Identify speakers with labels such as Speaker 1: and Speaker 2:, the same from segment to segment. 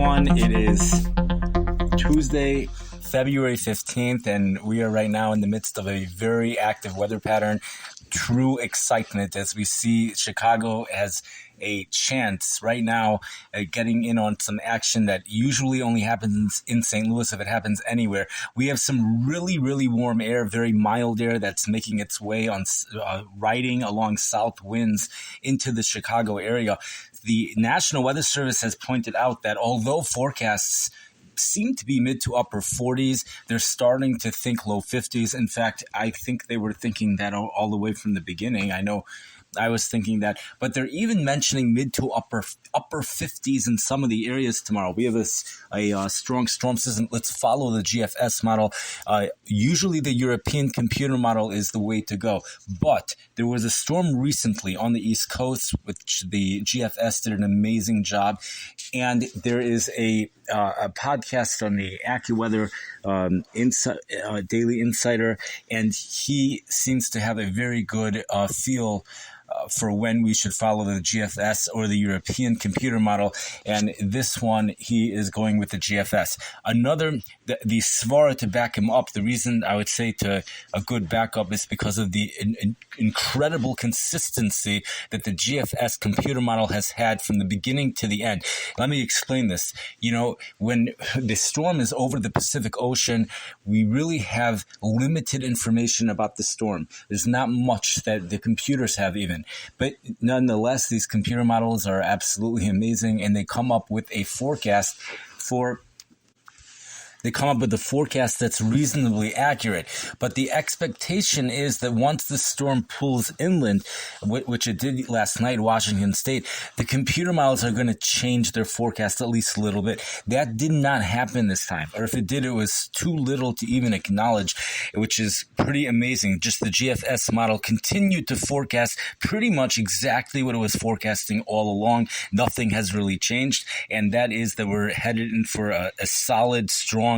Speaker 1: everyone. It is Tuesday, February 15th, and we are right now in the midst of a very active weather pattern. True excitement as we see Chicago has a chance right now at getting in on some action that usually only happens in St. Louis if it happens anywhere. We have some really, really warm air, very mild air that's making its way on riding along south winds into the Chicago area. The National Weather Service has pointed out that although forecasts seem to be mid to upper 40s, they're starting to think low 50s. In fact, I think they were thinking that all the way from the beginning. I know I was thinking that, but they're even mentioning mid to upper 50s in some of the areas tomorrow. We have a strong storm system. Let's follow the GFS model. Usually the European computer model is the way to go, but there was a storm recently on the East Coast, which the GFS did an amazing job. And there is a podcast on the AccuWeather Daily Insider, and he seems to have a very good feel for when we should follow the GFS or the European computer model. And this one, he is going with the GFS. The Svara to back him up, the reason I would say to a good backup is because of the incredible consistency that the GFS computer model has had from the beginning to the end. Let me explain this. You know, when the storm is over the Pacific Ocean, we really have limited information about the storm. There's not much that the computers have even. But nonetheless, these computer models are absolutely amazing, and they come up with a forecast that's reasonably accurate. But the expectation is that once the storm pulls inland, which it did last night, Washington State, the computer models are going to change their forecast at least a little bit. That did not happen this time. Or if it did, it was too little to even acknowledge, which is pretty amazing. Just the GFS model continued to forecast pretty much exactly what it was forecasting all along. Nothing has really changed. And that is that we're headed in for a solid, strong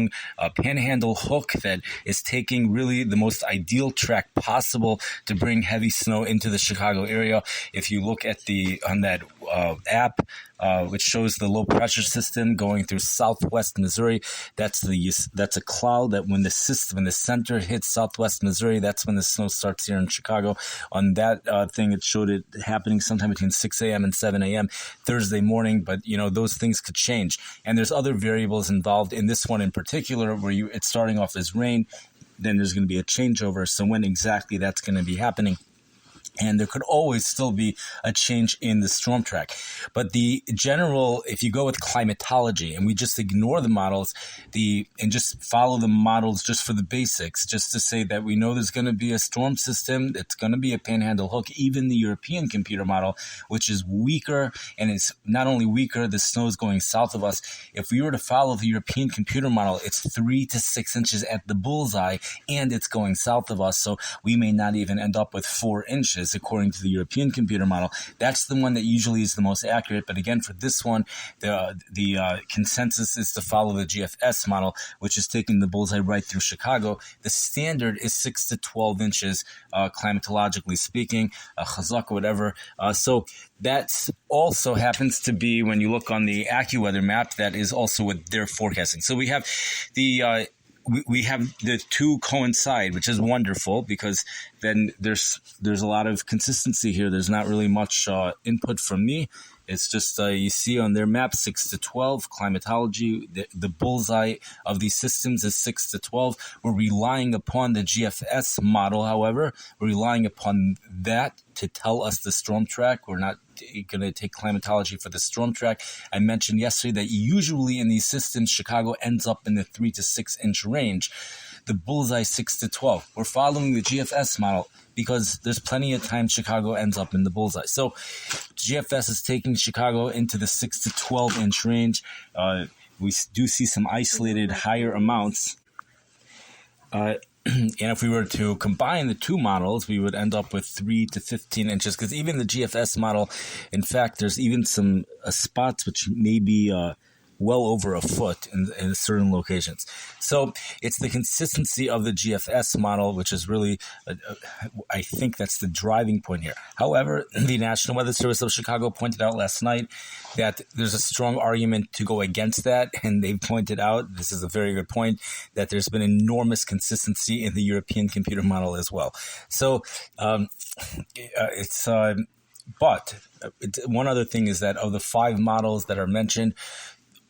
Speaker 1: panhandle hook that is taking really the most ideal track possible to bring heavy snow into the Chicago area. If you look at on that app, which shows the low pressure system going through southwest Missouri, that's a cloud that when the center hits southwest Missouri, that's when the snow starts here in Chicago. On that thing, it showed it happening sometime between 6 a.m. and 7 a.m. Thursday morning, but those things could change. And there's other variables involved in this one in particular where it's starting off as rain, then there's going to be a changeover. So when exactly that's going to be happening, and there could always still be a change in the storm track. But the general, if you go with climatology and we just ignore the models, and just follow the models just for the basics, just to say that we know there's going to be a storm system, it's going to be a panhandle hook, even the European computer model, which is weaker, and it's not only weaker, the snow is going south of us. If we were to follow the European computer model, it's 3 to 6 inches at the bullseye, and it's going south of us, so we may not even end up with 4 inches. According to the European computer model. That's the one that usually is the most accurate. But again, for this one, the consensus is to follow the GFS model, which is taking the bullseye right through Chicago. The standard is 6 to 12 inches, climatologically speaking, chazak, whatever. So that also happens to be, when you look on the AccuWeather map, that is also what they're forecasting. So we have we have the two coincide, which is wonderful because then there's a lot of consistency here. There's not really much input from me. It's just you see on their map 6 to 12 climatology. The bullseye of these systems is 6 to 12. We're relying upon the GFS model, however. We're relying upon that to tell us the storm track. We're not going to take climatology for the storm track. I mentioned yesterday that usually in these systems, Chicago ends up in the 3 to 6 inch range. The bullseye 6 to 12. We're following the GFS model because there's plenty of time Chicago ends up in the bullseye. So GFS is taking Chicago into the 6 to 12 inch range. We do see some isolated higher amounts. And if we were to combine the two models, we would end up with 3 to 15 inches, because even the GFS model, in fact, there's even some spots which may be well over a foot in certain locations. So it's the consistency of the GFS model, which is really, I think that's the driving point here. However, the National Weather Service of Chicago pointed out last night that there's a strong argument to go against that. And they pointed out, this is a very good point, that there's been enormous consistency in the European computer model as well. So but one other thing is that of the 5 models that are mentioned,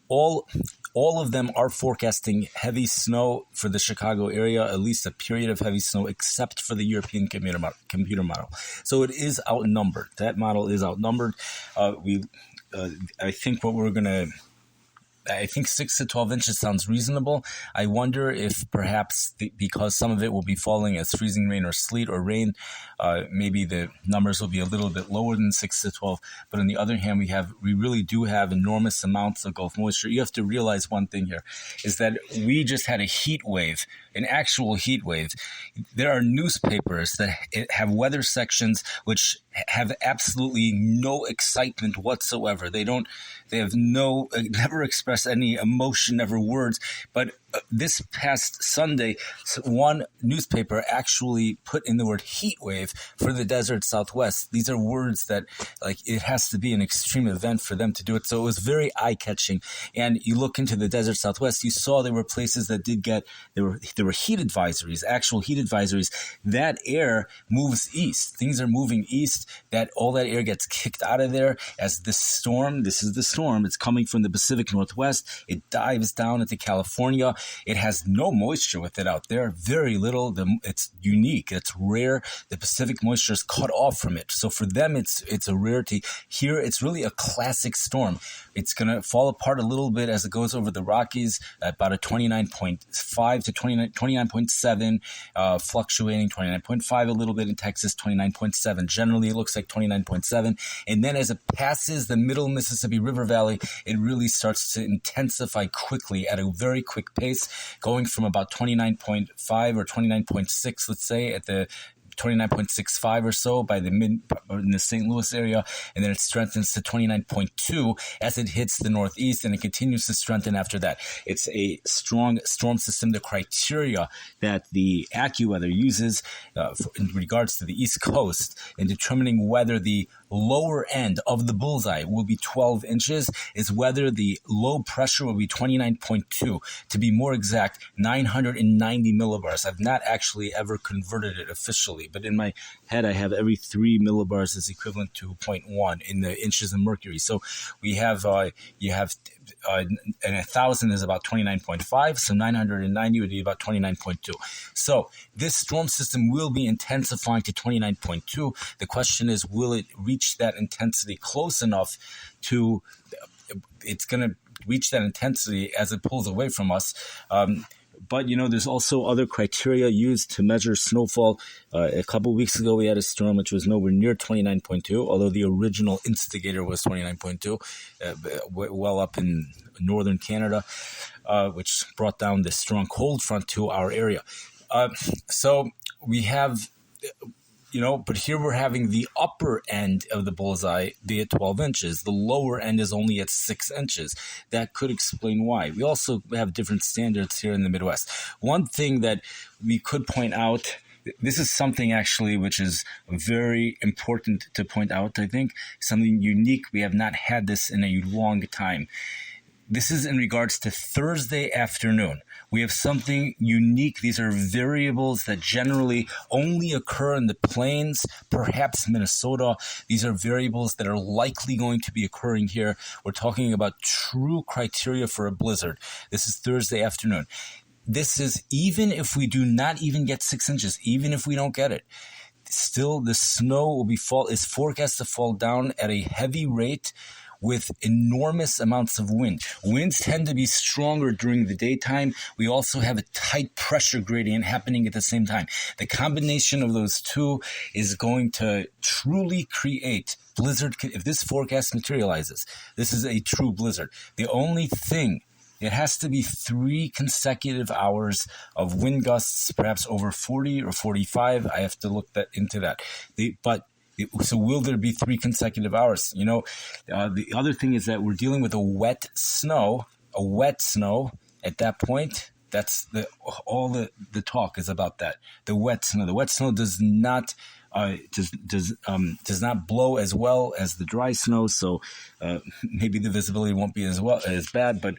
Speaker 1: all of them are forecasting heavy snow for the Chicago area, at least a period of heavy snow, except for the European computer model. So it is outnumbered. That model is outnumbered. I think what we're going to... I think 6 to 12 inches sounds reasonable. I wonder if perhaps because some of it will be falling as freezing rain or sleet or rain, maybe the numbers will be a little bit lower than 6 to 12. But on the other hand, we really do have enormous amounts of Gulf moisture. You have to realize one thing here is that we just had a heat wave, an actual heat wave. There are newspapers that have weather sections which have absolutely no excitement whatsoever. They have never expressed any emotion, never words. But this past Sunday, one newspaper actually put in the word heat wave for the desert Southwest. These are words that, it has to be an extreme event for them to do it. So it was very eye-catching. And you look into the desert Southwest, you saw there were places that there were heat advisories, actual heat advisories. That air moves east. Things are moving east. That all that air gets kicked out of there as this is the storm. It's coming from the Pacific Northwest. It dives down into California. It has no moisture with it out there, very little. It's unique. It's rare. The Pacific moisture is cut off from it. So for them, it's a rarity. Here, it's really a classic storm. It's going to fall apart a little bit as it goes over the Rockies at about a 29.5 to 29.7, fluctuating 29.5 a little bit in Texas, 29.7. Generally, it looks like 29.7. And then as it passes the middle Mississippi River Valley, it really starts to intensify quickly at a very quick pace, going from about 29.5 or 29.6, let's say, at the 29.65 or so in the St. Louis area, and then it strengthens to 29.2 as it hits the Northeast, and it continues to strengthen after that. It's a strong storm system. The criteria that the AccuWeather uses in regards to the East Coast in determining whether the lower end of the bullseye will be 12 inches is whether the low pressure will be 29.2. To be more exact, 990 millibars. I've not actually ever converted it officially, but in my head I have every 3 millibars is equivalent to 0.1 in the inches of mercury. So we have, and 1,000 is about 29.5, so 990 would be about 29.2. So this storm system will be intensifying to 29.2. The question is, will it reach that intensity close enough to, it's going to reach that intensity as it pulls away from us. But, there's also other criteria used to measure snowfall. A couple of weeks ago, we had a storm which was nowhere near 29.2, although the original instigator was 29.2, well up in northern Canada, which brought down this strong cold front to our area. So we have... but here we're having the upper end of the bullseye be at 12 inches. The lower end is only at 6 inches. That could explain why. We also have different standards here in the Midwest. One thing that we could point out, this is something actually which is very important to point out, I think, something unique. We have not had this in a long time. This is in regards to Thursday afternoon. We have something unique. These are variables that generally only occur in the plains, perhaps Minnesota. These are variables that are likely going to be occurring here. We're talking about true criteria for a blizzard. This is Thursday afternoon. This is even if we do not even get 6 inches, even if we don't get it. Still, the snow is forecast to fall down at a heavy rate with enormous amounts of wind. Winds tend to be stronger during the daytime. We also have a tight pressure gradient happening at the same time. The combination of those two is going to truly create blizzard. If this forecast materializes, this is a true blizzard. The only thing, it has to be 3 consecutive hours of wind gusts, perhaps over 40 or 45. I have to look into that. But So will there be 3 consecutive hours? The other thing is that we're dealing with a wet snow at that point. That's all the talk is about that. The wet snow. The wet snow does not does not blow as well as the dry snow, so maybe the visibility won't be as bad. But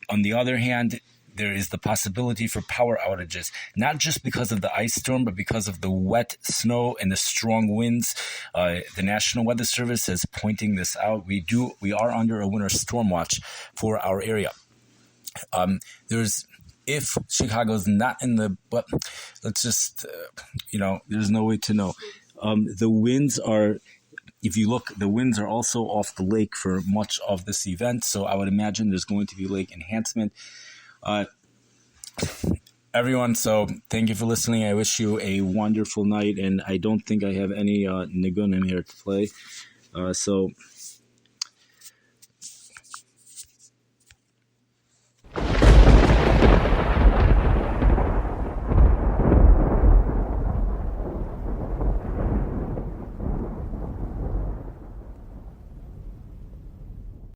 Speaker 1: on the other hand, there is the possibility for power outages, not just because of the ice storm, but because of the wet snow and the strong winds. The National Weather Service is pointing this out. We are under a winter storm watch for our area. If Chicago's not in the, but let's just, there's no way to know. The winds are, if you look, the winds are also off the lake for much of this event. So I would imagine there's going to be lake enhancement. Everyone, so thank you for listening. I wish you a wonderful night, and I don't think I have any Nigunim here to play. So